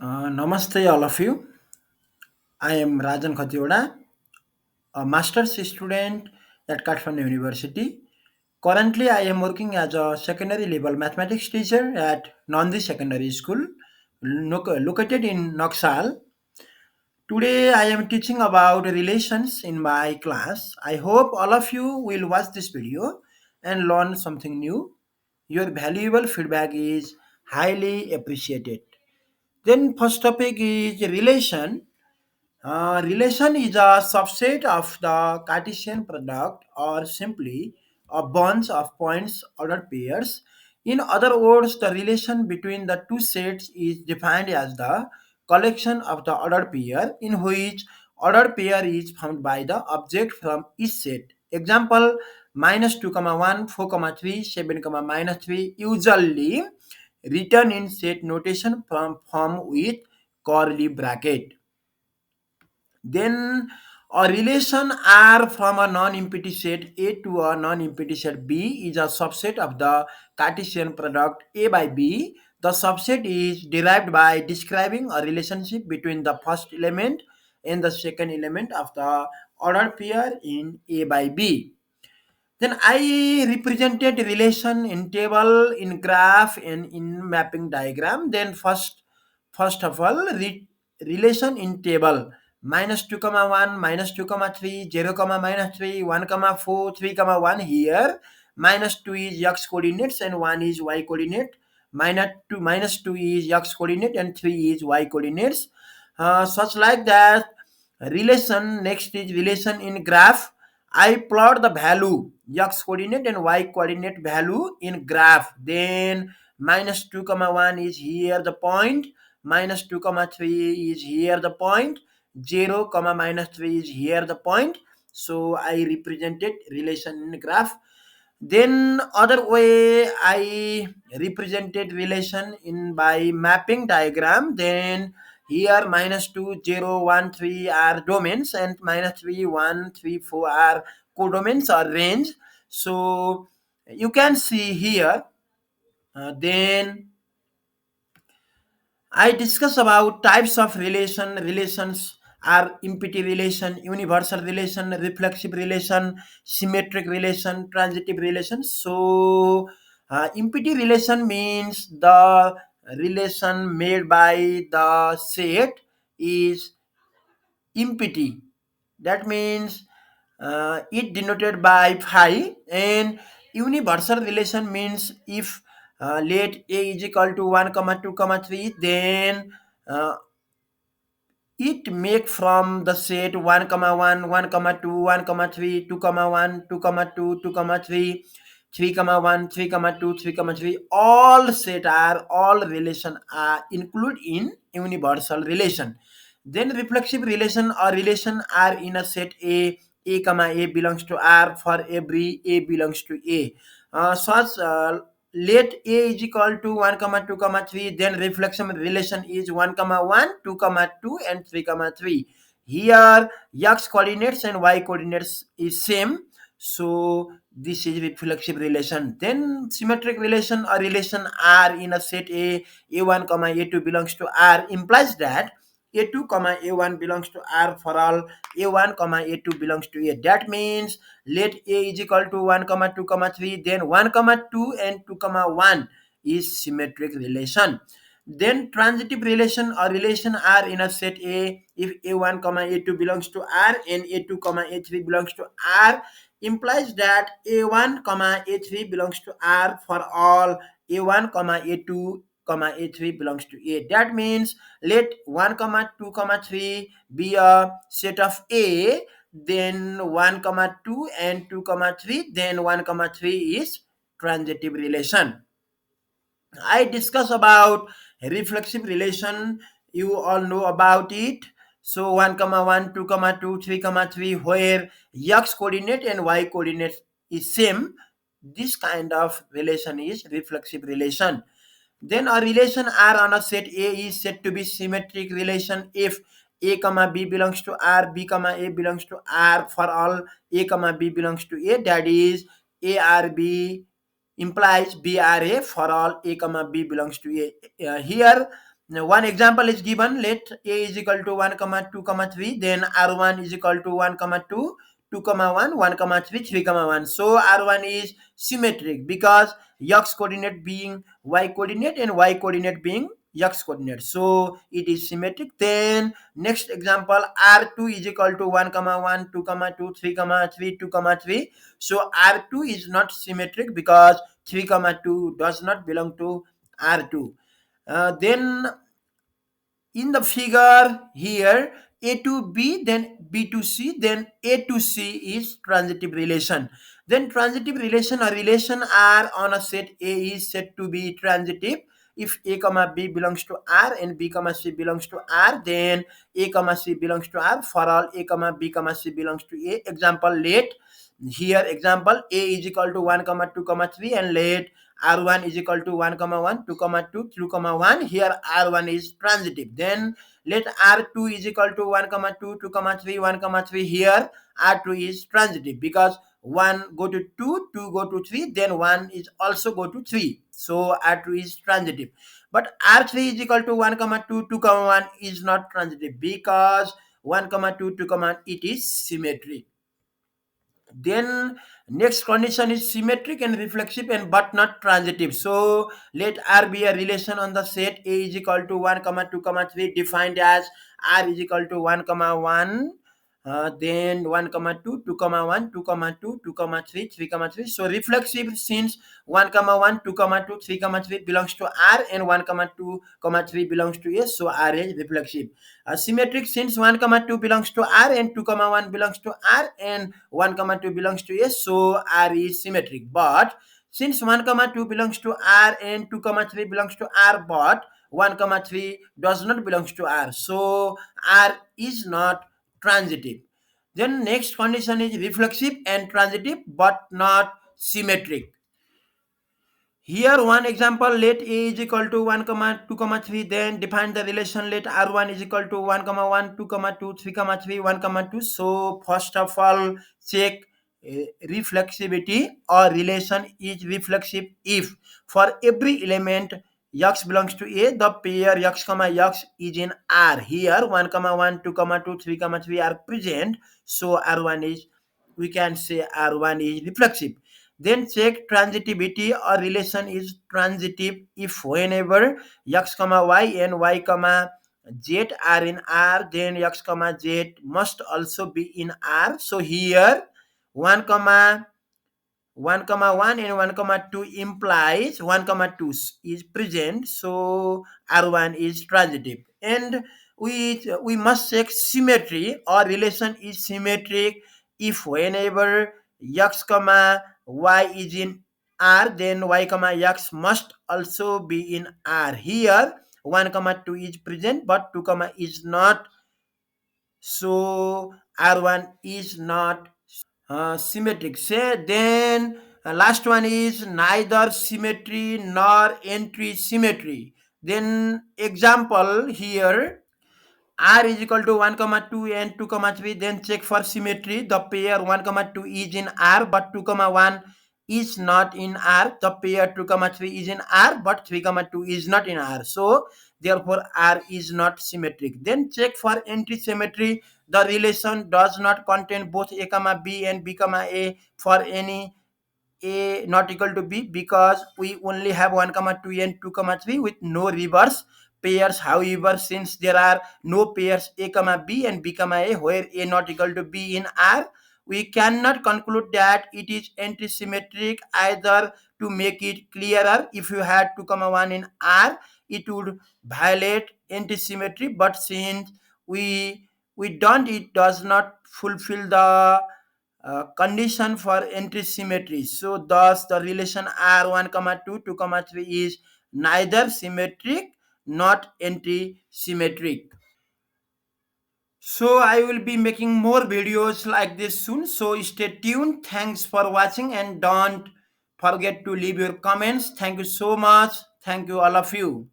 Namaste, all of you. I am Rajan Khatioda, a master's student at Kathmandu University. Currently, I am working as a secondary level mathematics teacher at Nandi Secondary School, located in Naxal. Today, I am teaching about relations in my class. I hope all of you will watch this video and learn something new. Your valuable feedback is highly appreciated. Then, first topic is relation. Relation is a subset of the Cartesian product or simply a bunch of points ordered pairs. In other words, the relation between the two sets is defined as the collection of the ordered pair in which ordered pair is found by the object from each set. Example, minus 2, comma 1, 4, comma 3, 7, comma minus 3, usually written in set notation from form with curly bracket. Then a relation R from a non-empty set A to a non-empty set B is a subset of the Cartesian product A by B. The subset is derived by describing a relationship between the first element and the second element of the ordered pair in A by B. Then I represented relation in table, in graph, and in mapping diagram. Then first of all, relation in table. Minus 2 comma 1, minus 2 comma 3, 0 comma minus 3, 1 comma 4, 3 comma 1 here. Minus 2 is x coordinates and 1 is y coordinate. Minus 2 is x coordinate and 3 is y coordinates. Such like that. Relation next is relation in graph. I plot the value x coordinate and y coordinate value in graph. Then minus 2 comma 1 is here the point, minus 2 comma 3 is here the point, 0 comma minus 3 is here the point. So I represented relation in graph. Then other way I represented relation in by mapping diagram. Then here minus 2, 0, 1, 3 are domains and minus 3, 1, 3, 4 are codomains or range. So you can see here. Then I discuss about types of relation. Relations are empty relation, universal relation, reflexive relation, symmetric relation, transitive relation. So, empty relation means the relation made by the set is empty. That means it denoted by phi. And universal relation means if let a is equal to 1 comma 2 comma 3, then uh, it make from the set 1 comma 1, 1 comma 2, 1 comma 3, 2 comma 1, 2 comma 2, 2 comma 3, 3 comma 1, 3 comma 2, 3 comma 3. All set are all relation are included in universal relation. Then reflexive relation or relation are in a set A comma A belongs to R for every A belongs to A. Such let A is equal to 1 comma 2 comma 3, then reflection relation is 1 comma 1, 2 comma 2 and 3 comma 3. Here x coordinates and y coordinates is same, so this is reflexive relation. Then symmetric relation or relation R in a set A1 comma A2 belongs to R implies that A2 comma A1 belongs to R for all A1 comma A2 belongs to A. That means let A is equal to 1 comma 2 comma 3, then 1 comma 2 and 2 comma 1 is symmetric relation. Then transitive relation or relation R in a set A if A1 comma A2 belongs to R and A2 comma A3 belongs to R implies that A1 comma A3 belongs to R for all A1 comma A2 comma A3 belongs to A. That means let 1 comma 2 comma 3 be a set of A, then 1 comma 2 and 2 comma 3, then 1 comma 3 is transitive relation. I discuss about reflexive relation. You all know about it. So 1 comma 1, 2 comma 2, 3 comma 3, where x coordinate and y coordinate is same. This kind of relation is reflexive relation. Then a relation R on a set A is said to be symmetric relation if A comma B belongs to R, B comma A belongs to R for all A comma B belongs to A. That is A R B implies B R A for all A comma B belongs to A. Here Now, one example is given. Let A is equal to 1 comma 2 comma 3. Then R1 is equal to 1 comma 2, 2 comma 1, 1 comma 3, 3 comma 1. So R1 is symmetric because x coordinate being y coordinate and y coordinate being x coordinate. So it is symmetric. Then next example, R2 is equal to 1 comma 1, 2 comma 2, 3 comma 3, 2 comma 3. So R2 is not symmetric because 3 comma 2 does not belong to R2. Then in the figure here, A to B, then B to C, then A to C is transitive relation. Then transitive relation or relation are on a set A is said to be transitive. If A comma B belongs to R and B comma C belongs to R, then A comma C belongs to R for all A comma B comma C belongs to A. Example, let here example A is equal to 1 comma 2 comma 3 and let R1 is equal to 1 comma 1, 2 comma 2, 3 comma 1. Here R1 is transitive. Then let R2 is equal to 1 comma 2, 2 comma 3, 1 comma 3. Here R2 is transitive because 1 go to 2, 2 go to 3, then 1 is also go to 3. So R2 is transitive. But R3 is equal to 1 comma 2, 2 comma 1 is not transitive because 1 comma 2, 2 comma 1, it is symmetric. Then next condition is symmetric and reflexive and but not transitive. So let R be a relation on the set A is equal to 1 comma 2 comma 3 defined as R is equal to 1 comma 1, then 1 comma 2, 2 comma 1, 2 comma 2, 2 comma 3, 3 comma 3. So reflexive since 1 comma 1, 2 comma 2, 3 comma 3 belongs to R and 1 comma 2 comma 3 belongs to S, so R is reflexive. Symmetric since 1 comma 2 belongs to R and 2 comma 1 belongs to R and 1 comma 2 belongs to S, so R is symmetric. But since 1 comma 2 belongs to R and 2 comma 3 belongs to R, but 1 comma 3 does not belongs to R, so R is not transitive. Then next condition is reflexive and transitive but not symmetric. Here one example, let A is equal to 1 comma 2 comma 3, then define the relation let R1 is equal to 1 comma 1, 2 comma 2, 3 comma 3, 1 comma 2. So first of all check reflexivity or relation is reflexive if for every element x belongs to A, the pair x comma x is in R. Here 1 comma 1, 2 comma 2, 3 comma 3 are present, so R1 is, we can say R1 is reflexive. Then check transitivity or relation is transitive if whenever x comma y and y comma z are in R, then x comma z must also be in R. So here 1 comma 1 comma 1 and 1 comma 2 implies 1 comma 2 is present, so R1 is transitive. And we must check symmetry or relation is symmetric if whenever x comma y is in R, then y comma x must also be in R. Here 1 comma 2 is present but 2 comma is not, so R1 is not symmetric. Say then last one is neither symmetry nor entry symmetry. Then example here R is equal to 1 comma 2 and 2 comma 3, then check for symmetry. The pair 1 comma 2 is in R but 2 comma 1 is not in R. The pair 2 comma 3 is in R but 3 comma 2 is not in R, so therefore R is not symmetric. Then check for entry symmetry. The relation does not contain both A comma B and B comma A for any A not equal to B because we only have 1 comma 2 and 2 comma 3 with no reverse pairs. However, since there are no pairs A comma B and B comma A where A not equal to B in R, we cannot conclude that it is antisymmetric either. To make it clearer, if you had 2 comma 1 in R, it would violate antisymmetry, but since we don't, it does not fulfill the condition for entry symmetry. So thus the relation R1 comma 2, 2 comma 3 is neither symmetric not entry symmetric. So I will be making more videos like this soon, so stay tuned. Thanks for watching and don't forget to leave your comments. Thank you so much. Thank you all of you.